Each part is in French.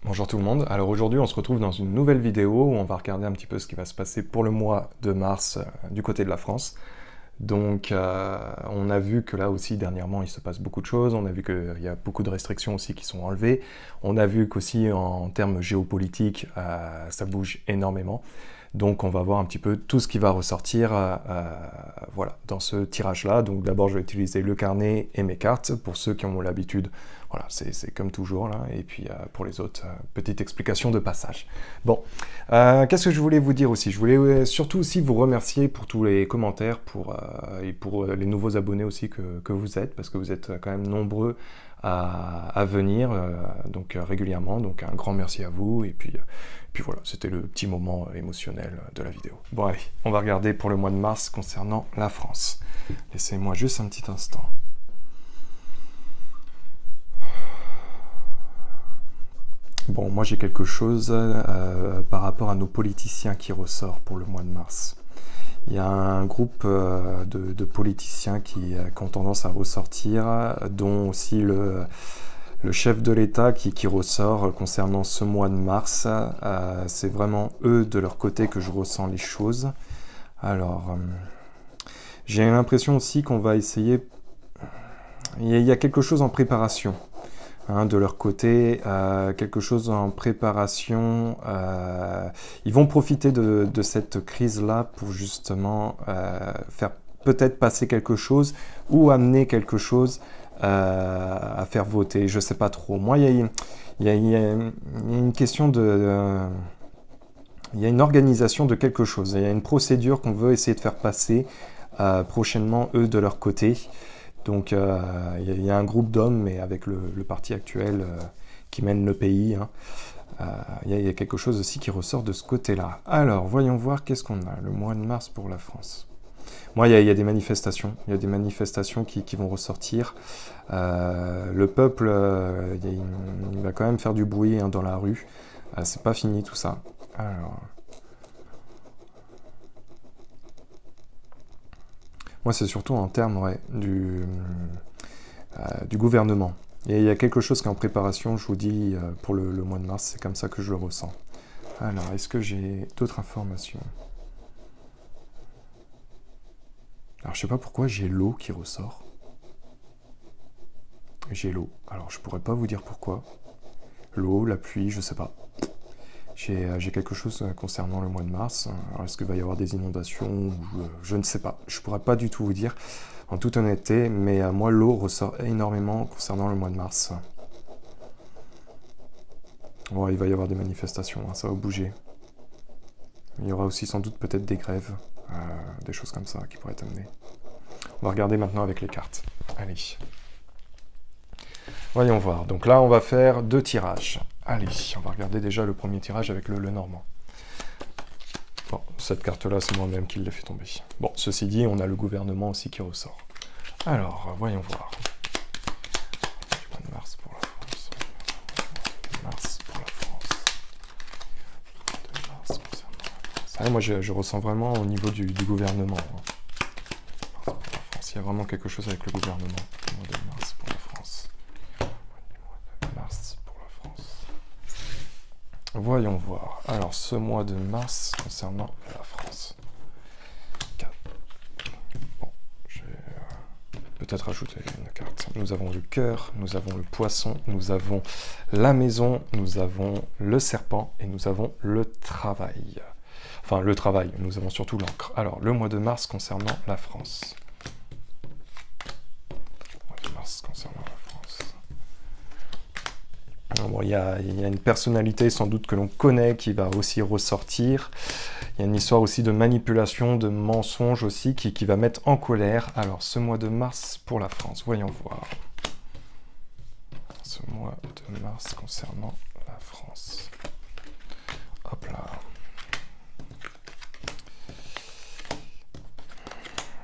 Bonjour tout le monde, alors aujourd'hui on se retrouve dans une nouvelle vidéo où on va regarder un petit peu ce qui va se passer pour le mois de mars du côté de la France. Donc on a vu que là aussi dernièrement il se passe beaucoup de choses, on a vu qu'il y a beaucoup de restrictions aussi qui sont enlevées, on a vu qu'aussi en termes géopolitiques ça bouge énormément. Donc on va voir un petit peu tout ce qui va ressortir voilà, dans ce tirage-là. Donc d'abord je vais utiliser le carnet et mes cartes. Pour ceux qui ont l'habitude, voilà, c'est comme toujours là. Et puis pour les autres, petite explication de passage. Bon, qu'est-ce que je voulais vous dire aussi? Je voulais surtout aussi vous remercier pour tous les commentaires et pour les nouveaux abonnés aussi que vous êtes, parce que vous êtes quand même nombreux à venir donc régulièrement. Donc un grand merci à vous. Et puis voilà, c'était le petit moment émotionnel de la vidéo. Bon allez, on va regarder pour le mois de mars concernant la France. Laissez-moi juste un petit instant. Bon, moi j'ai quelque chose par rapport à nos politiciens qui ressort pour le mois de mars. Il y a un groupe de politiciens qui ont tendance à ressortir, dont aussi le chef de l'État qui ressort concernant ce mois de mars. C'est vraiment eux, de leur côté, que je ressens les choses. Alors, j'ai l'impression aussi qu'on va essayer... Il y a quelque chose en préparation. De leur côté, quelque chose en préparation. Ils vont profiter de cette crise-là pour justement faire peut-être passer quelque chose ou amener quelque chose à faire voter. Je sais pas trop. Moi, il y a une question de... il y a une organisation de quelque chose. Il y a une procédure qu'on veut essayer de faire passer prochainement, eux, de leur côté. Donc il y a un groupe d'hommes, mais avec le parti actuel qui mène le pays, il y a quelque chose aussi qui ressort de ce côté-là. Alors, voyons voir qu'est-ce qu'on a, le mois de mars pour la France. Moi, il y a des manifestations, qui vont ressortir. Le peuple, il va quand même faire du bruit dans la rue. C'est pas fini tout ça. Alors... Moi, c'est surtout en termes du gouvernement. Et il y a quelque chose qui est en préparation, je vous dis, pour le mois de mars, c'est comme ça que je le ressens. Alors, est-ce que j'ai d'autres informations? Alors, je sais pas pourquoi j'ai l'eau qui ressort. J'ai l'eau. Alors, je pourrais pas vous dire pourquoi. L'eau, la pluie, je sais pas. J'ai quelque chose concernant le mois de mars. Alors, est-ce qu'il va y avoir des inondations? Je ne sais pas. Je pourrais pas du tout vous dire, en toute honnêteté, mais moi, l'eau ressort énormément concernant le mois de mars. Bon, il va y avoir des manifestations, ça va bouger. Il y aura aussi sans doute peut-être des grèves, des choses comme ça qui pourraient être amenées. On va regarder maintenant avec les cartes. Allez. Voyons voir. Donc là, on va faire 2 tirages. Allez, on va regarder déjà le premier tirage avec le Normand. Bon, cette carte-là, c'est moi-même qui l'ai fait tomber. Bon, ceci dit, on a le gouvernement aussi qui ressort. Alors, voyons voir. Du mois de mars pour la France. Mars pour la France. De mars concernant la France. Moi, je ressens vraiment au niveau du gouvernement. Pour la France. Il y a vraiment quelque chose avec le gouvernement. Le mois de mars pour la France. Voyons voir. Alors, ce mois de mars concernant la France. Bon, je vais peut-être ajouter une carte. Nous avons le cœur, nous avons le poisson, nous avons la maison, nous avons le serpent et nous avons le travail. Enfin, le travail, nous avons surtout l'encre. Alors, le mois de mars concernant la France. Le mois de mars concernant la France. Bon, il y a une personnalité sans doute que l'on connaît qui va aussi ressortir. Il y a une histoire aussi de manipulation, de mensonge aussi qui va mettre en colère. Alors, ce mois de mars pour la France, voyons voir. Ce mois de mars concernant la France. Hop là.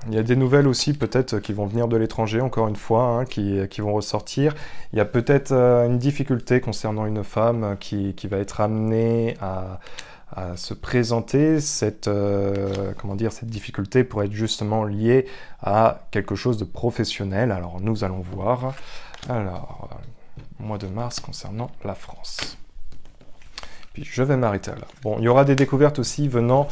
Il y a des nouvelles aussi peut-être qui vont venir de l'étranger, encore une fois, qui vont ressortir. Il y a peut-être une difficulté concernant une femme qui va être amenée à se présenter. Comment dire, cette difficulté pourrait être justement liée à quelque chose de professionnel. Alors nous allons voir. Alors, mois de mars concernant la France. Puis je vais m'arrêter là. Bon, il y aura des découvertes aussi venant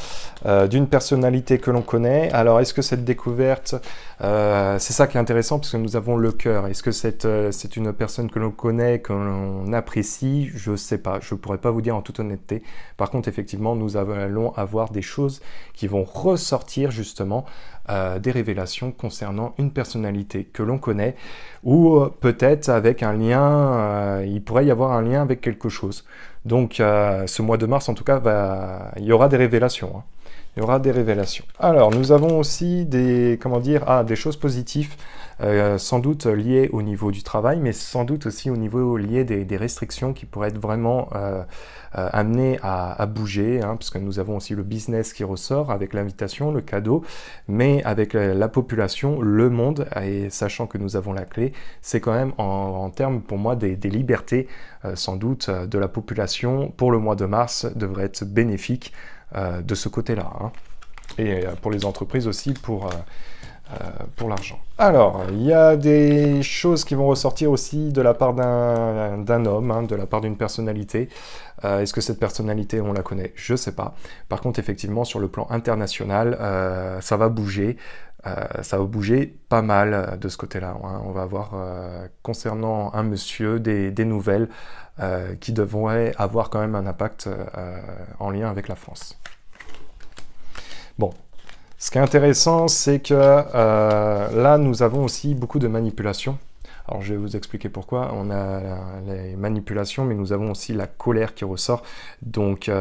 d'une personnalité que l'on connaît. Alors, est-ce que cette découverte, c'est ça qui est intéressant, parce que nous avons le cœur. Est-ce que c'est une personne que l'on connaît, que l'on apprécie? Je ne sais pas, je ne pourrais pas vous dire en toute honnêteté. Par contre, effectivement, nous allons avoir des choses qui vont ressortir justement, des révélations concernant une personnalité que l'on connaît, ou peut-être avec un lien, il pourrait y avoir un lien avec quelque chose. Donc ce mois de mars, en tout cas, il y aura des révélations. Hein. Il y aura des révélations. Alors, nous avons aussi des, comment dire, des choses positives, sans doute liées au niveau du travail, mais sans doute aussi au niveau lié des restrictions qui pourraient être vraiment amenées à bouger, hein, parce que nous avons aussi le business qui ressort avec l'invitation, le cadeau, mais avec la population, le monde, et sachant que nous avons la clé, c'est quand même en termes pour moi des libertés, sans doute, de la population pour le mois de mars devrait être bénéfique de ce côté-là, hein. Et pour les entreprises aussi, pour l'argent. Alors, il y a des choses qui vont ressortir aussi de la part d'un homme, hein, de la part d'une personnalité. Est-ce que cette personnalité, on la connaît? Je ne sais pas. Par contre, effectivement, sur le plan international, ça va bouger. Ça va bouger pas mal de ce côté-là, hein. On va avoir, concernant un monsieur, des nouvelles qui devraient avoir quand même un impact en lien avec la France. Bon. Ce qui est intéressant, c'est que là, nous avons aussi beaucoup de manipulations. Alors, je vais vous expliquer pourquoi. On a les manipulations, mais nous avons aussi la colère qui ressort. Donc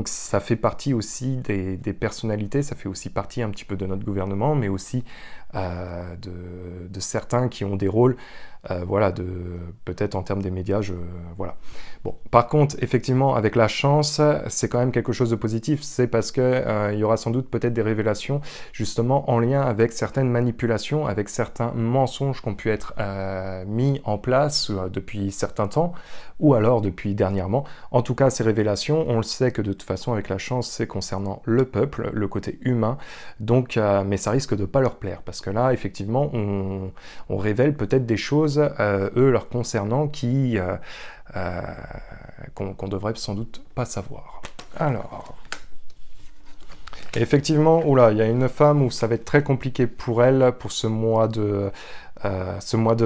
ça fait partie aussi des personnalités, ça fait aussi partie un petit peu de notre gouvernement, mais aussi de certains qui ont des rôles, voilà, peut-être en termes des médias, voilà. Bon, par contre, effectivement, avec la chance, c'est quand même quelque chose de positif. C'est parce que il y aura sans doute peut-être des révélations, justement, en lien avec certaines manipulations, avec certains mensonges qui ont pu être mis en place depuis certains temps, ou alors depuis dernièrement. En tout cas, ces révélations, on le sait que de toute façon, avec la chance, c'est concernant le peuple, le côté humain, donc, mais ça risque de ne pas leur plaire, parce que là, effectivement, on révèle peut-être des choses, eux, leur concernant, qu'on devrait sans doute pas savoir. Alors... Et effectivement, oula, il y a une femme où ça va être très compliqué pour elle, pour ce mois de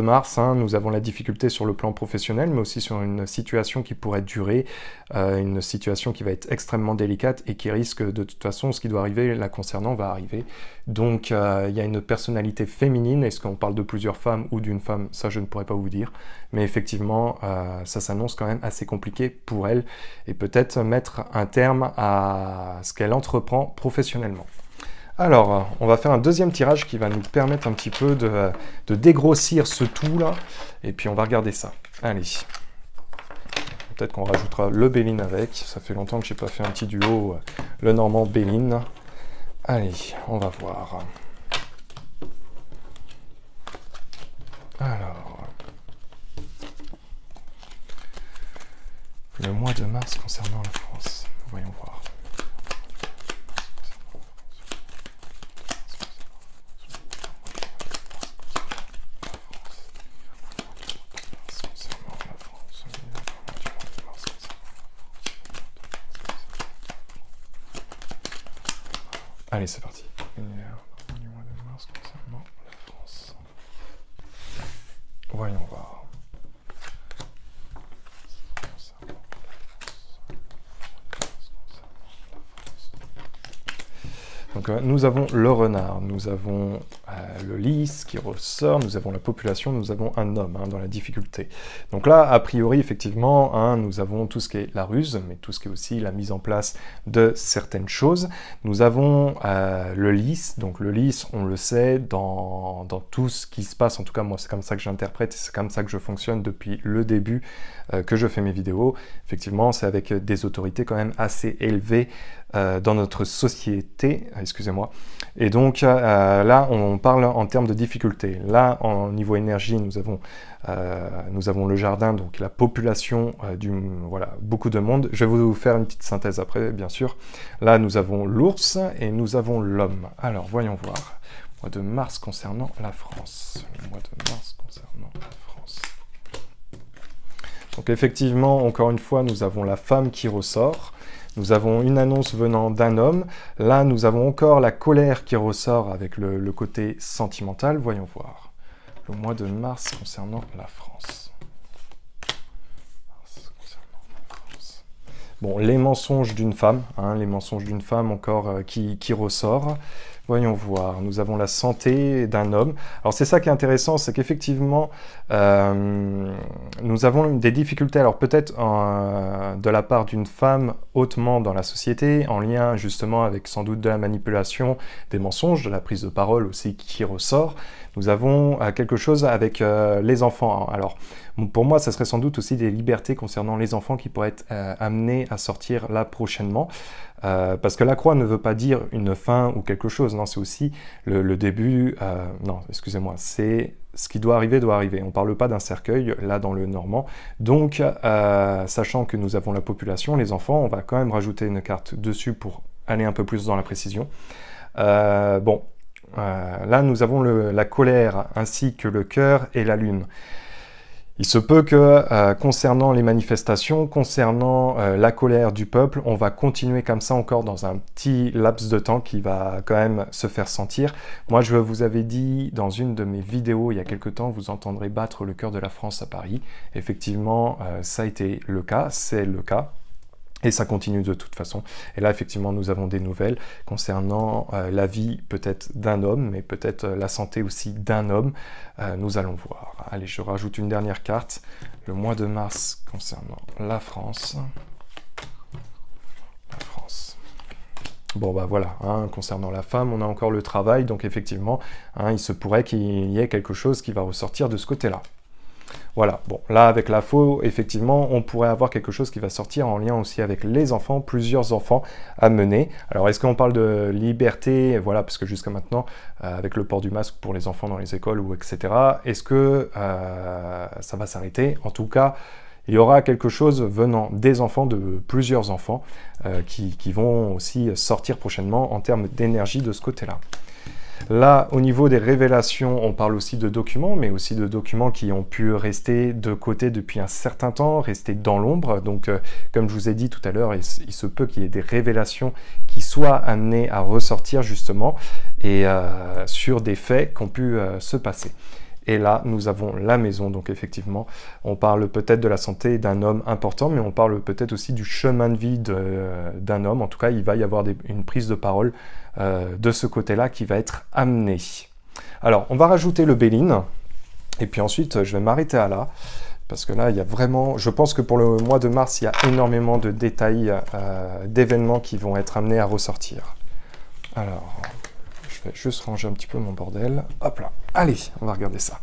mars, hein. Nous avons la difficulté sur le plan professionnel, mais aussi sur une situation qui pourrait durer, une situation qui va être extrêmement délicate et qui risque de toute façon, ce qui doit arriver la concernant va arriver. Donc il y a une personnalité féminine, est-ce qu'on parle de plusieurs femmes ou d'une femme, ça je ne pourrais pas vous dire, mais effectivement ça s'annonce quand même assez compliqué pour elle et peut-être mettre un terme à ce qu'elle entreprend professionnellement. Alors, on va faire un deuxième tirage qui va nous permettre un petit peu de dégrossir ce tout-là. Et puis, on va regarder ça. Allez. Peut-être qu'on rajoutera le Béline avec. Ça fait longtemps que je n'ai pas fait un petit duo, le Normand Béline. Allez, on va voir. Alors. Le mois de mars concernant la France. Voyons voir. Allez, c'est parti. Du mois de mars concernant la France. Voyons voir. Donc nous avons le renard, nous avons le lys qui ressort, nous avons la population, nous avons un homme, hein, dans la difficulté. Donc là, a priori, effectivement, hein, nous avons tout ce qui est la ruse, mais tout ce qui est aussi la mise en place de certaines choses. Nous avons le lys, donc le lys, on le sait, dans tout ce qui se passe, en tout cas moi c'est comme ça que j'interprète, et c'est comme ça que je fonctionne depuis le début que je fais mes vidéos. Effectivement, c'est avec des autorités quand même assez élevées dans notre société, excusez-moi. Et donc là, on parle en termes de difficulté. Là, en niveau énergie, nous avons le jardin, donc la population, voilà, beaucoup de monde. Je vais vous faire une petite synthèse après, bien sûr. Là, nous avons l'ours et nous avons l'homme. Alors, voyons voir. Mois de mars concernant la France. Le mois de mars concernant la France. Donc effectivement, encore une fois, nous avons la femme qui ressort. Nous avons une annonce venant d'un homme. Là, nous avons encore la colère qui ressort avec le côté sentimental. Voyons voir. Le mois de mars concernant la France. Bon, les mensonges d'une femme. Les mensonges d'une femme encore qui ressort. Voyons voir, nous avons la santé d'un homme. Alors c'est ça qui est intéressant, c'est qu'effectivement, nous avons des difficultés, alors peut-être de la part d'une femme hautement dans la société, en lien justement avec sans doute de la manipulation, des mensonges, de la prise de parole aussi qui ressort. Nous avons quelque chose avec les enfants. Alors pour moi, ça serait sans doute aussi des libertés concernant les enfants qui pourraient être amenés à sortir là prochainement. Parce que la croix ne veut pas dire une fin ou quelque chose, non, c'est aussi le début, non, excusez-moi, c'est ce qui doit arriver, doit arriver. On ne parle pas d'un cercueil, là, dans le normand. Donc, sachant que nous avons la population, les enfants, on va quand même rajouter une carte dessus pour aller un peu plus dans la précision. Là, nous avons la colère, ainsi que le cœur et la lune. Il se peut que, concernant les manifestations, concernant la colère du peuple, on va continuer comme ça encore dans un petit laps de temps qui va quand même se faire sentir. Moi, je vous avais dit dans une de mes vidéos il y a quelque temps, vous entendrez battre le cœur de la France à Paris. Effectivement, ça a été le cas, c'est le cas. Et ça continue de toute façon. Et là, effectivement, nous avons des nouvelles concernant la vie peut-être d'un homme, mais peut-être la santé aussi d'un homme. Nous allons voir. Allez, je rajoute une dernière carte. Le mois de mars concernant la France. La France. Bon, bah voilà, concernant la femme, on a encore le travail. Donc, effectivement, il se pourrait qu'il y ait quelque chose qui va ressortir de ce côté-là. Voilà, bon, là avec la faux, effectivement, on pourrait avoir quelque chose qui va sortir en lien aussi avec les enfants, plusieurs enfants à mener. Alors, est-ce qu'on parle de liberté, voilà, parce que jusqu'à maintenant, avec le port du masque pour les enfants dans les écoles ou etc., est-ce que ça va s'arrêter? En tout cas, il y aura quelque chose venant des enfants, de plusieurs enfants, qui vont aussi sortir prochainement en termes d'énergie de ce côté-là. Là, au niveau des révélations, on parle aussi de documents, mais aussi de documents qui ont pu rester de côté depuis un certain temps, rester dans l'ombre. Donc, comme je vous ai dit tout à l'heure, il se peut qu'il y ait des révélations qui soient amenées à ressortir justement et sur des faits qui ont pu se passer. Et là, nous avons la maison, donc effectivement, on parle peut-être de la santé d'un homme important, mais on parle peut-être aussi du chemin de vie d'un homme. En tout cas, il va y avoir une prise de parole de ce côté-là qui va être amenée. Alors, on va rajouter le Béline, et puis ensuite, je vais m'arrêter à là, parce que là, il y a vraiment... Je pense que pour le mois de mars, il y a énormément de détails, d'événements qui vont être amenés à ressortir. Alors... Je vais juste ranger un petit peu mon bordel. Hop là. Allez, on va regarder ça.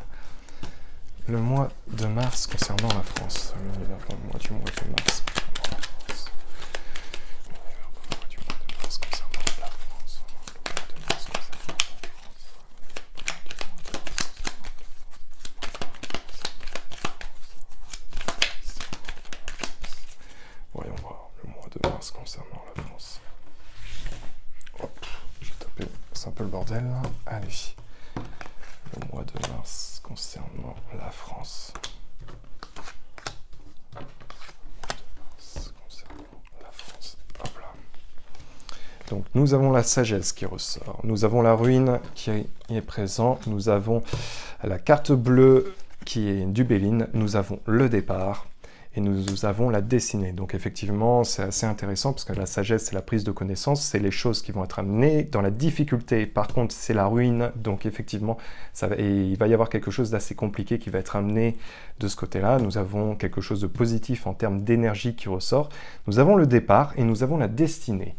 Le mois de mars concernant la France. Le mois du mois de mars. Voyons voir le mois de mars concernant la France. Hop, j'ai tapé, c'est un peu le bordel là. Allez, le mois de mars concernant la France. Hop là. Donc nous avons la sagesse qui ressort, nous avons la ruine qui est présente, nous avons la carte bleue qui est du Béline, nous avons le départ. Et nous avons la destinée. Donc effectivement, c'est assez intéressant parce que la sagesse, c'est la prise de connaissance, c'est les choses qui vont être amenées. Dans la difficulté, par contre, c'est la ruine. Donc effectivement, il va y avoir quelque chose d'assez compliqué qui va être amené de ce côté-là. Nous avons quelque chose de positif en termes d'énergie qui ressort. Nous avons le départ et nous avons la destinée.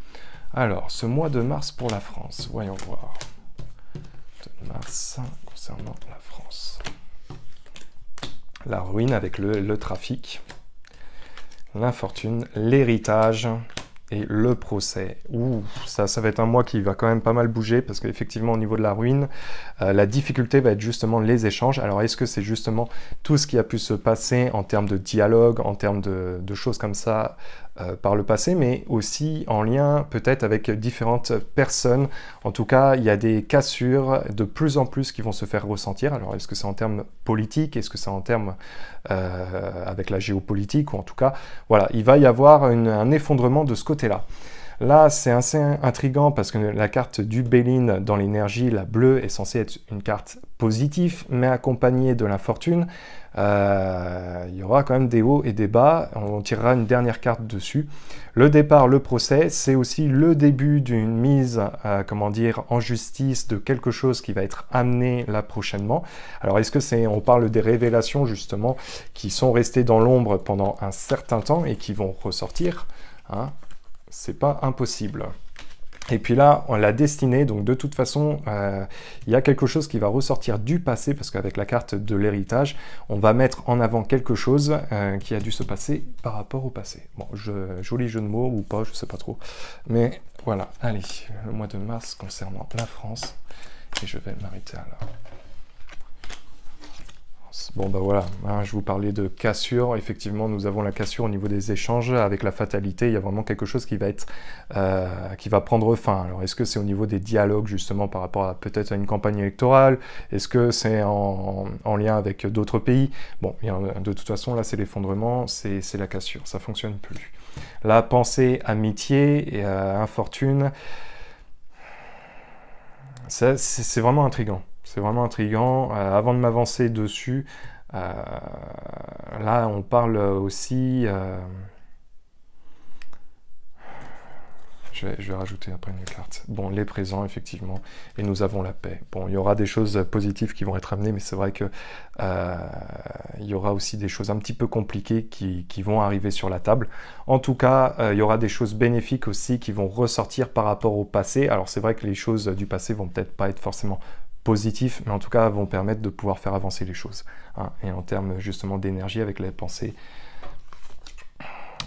Alors, ce mois de mars pour la France, voyons voir. De mars concernant la France. La ruine avec le trafic. L'infortune, l'héritage et le procès. Ouh, ça va être un mois qui va quand même pas mal bouger parce qu'effectivement au niveau de la ruine, la difficulté va être justement les échanges. Alors est-ce que c'est justement tout ce qui a pu se passer en termes de dialogue, en termes de choses comme ça par le passé, mais aussi en lien peut-être avec différentes personnes. En tout cas, il y a des cassures de plus en plus qui vont se faire ressentir. Alors est-ce que c'est en termes politiques, est-ce que c'est en termes avec la géopolitique, ou en tout cas, voilà, il va y avoir un effondrement de ce côté-là. Là, c'est assez intriguant parce que la carte du Béline dans l'énergie, la bleue, est censée être une carte positive, mais accompagnée de l'infortune. Il y aura quand même des hauts et des bas. On tirera une dernière carte dessus. Le départ, le procès, c'est aussi le début d'une mise, comment dire, en justice de quelque chose qui va être amené là prochainement. Alors, est-ce que c'est, on parle des révélations justement qui sont restées dans l'ombre pendant un certain temps et qui vont ressortir, hein? C'est pas impossible. Et puis là, la destinée, donc de toute façon, il y a quelque chose qui va ressortir du passé, parce qu'avec la carte de l'héritage, on va mettre en avant quelque chose qui a dû se passer par rapport au passé. Bon, joli jeu de mots ou pas, je sais pas trop. Mais voilà, allez, le mois de mars concernant la France, et je vais m'arrêter là. Bon bah voilà, hein, je vous parlais de cassure. Effectivement, nous avons la cassure au niveau des échanges avec la fatalité. Il y a vraiment quelque chose qui va être, qui va prendre fin. Alors est-ce que c'est au niveau des dialogues justement par rapport à peut-être à une campagne électorale? Est-ce que c'est en lien avec d'autres pays? Bon, de toute façon là c'est l'effondrement, c'est la cassure, ça fonctionne plus. La pensée, amitié et infortune, c'est vraiment intriguant. C'est vraiment intriguant. Avant de m'avancer dessus, là on parle aussi... Je vais rajouter après une carte. Bon, les présents, effectivement, et nous avons la paix. Bon, il y aura des choses positives qui vont être amenées, mais c'est vrai que il y aura aussi des choses un petit peu compliquées qui vont arriver sur la table. En tout cas, il y aura des choses bénéfiques aussi qui vont ressortir par rapport au passé. Alors c'est vrai que les choses du passé vont peut-être pas être forcément positifs, mais en tout cas vont permettre de pouvoir faire avancer les choses. Hein. Et en termes justement d'énergie avec les pensées,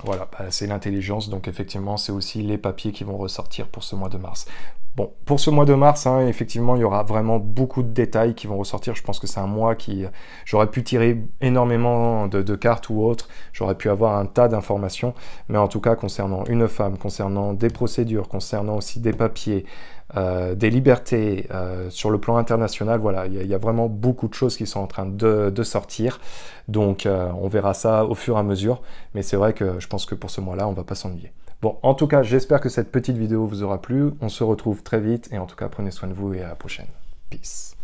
voilà, bah, c'est l'intelligence, donc effectivement c'est aussi les papiers qui vont ressortir pour ce mois de mars. Bon, pour ce mois de mars, hein, effectivement, il y aura vraiment beaucoup de détails qui vont ressortir. Je pense que c'est un mois qui... J'aurais pu tirer énormément de cartes ou autres. J'aurais pu avoir un tas d'informations. Mais en tout cas, concernant une femme, concernant des procédures, concernant aussi des papiers, des libertés, sur le plan international, voilà, il y a vraiment beaucoup de choses qui sont en train de sortir. Donc, on verra ça au fur et à mesure. Mais c'est vrai que je pense que pour ce mois-là, on ne va pas s'ennuyer. Bon, en tout cas, j'espère que cette petite vidéo vous aura plu. On se retrouve très vite et en tout cas, prenez soin de vous et à la prochaine. Peace.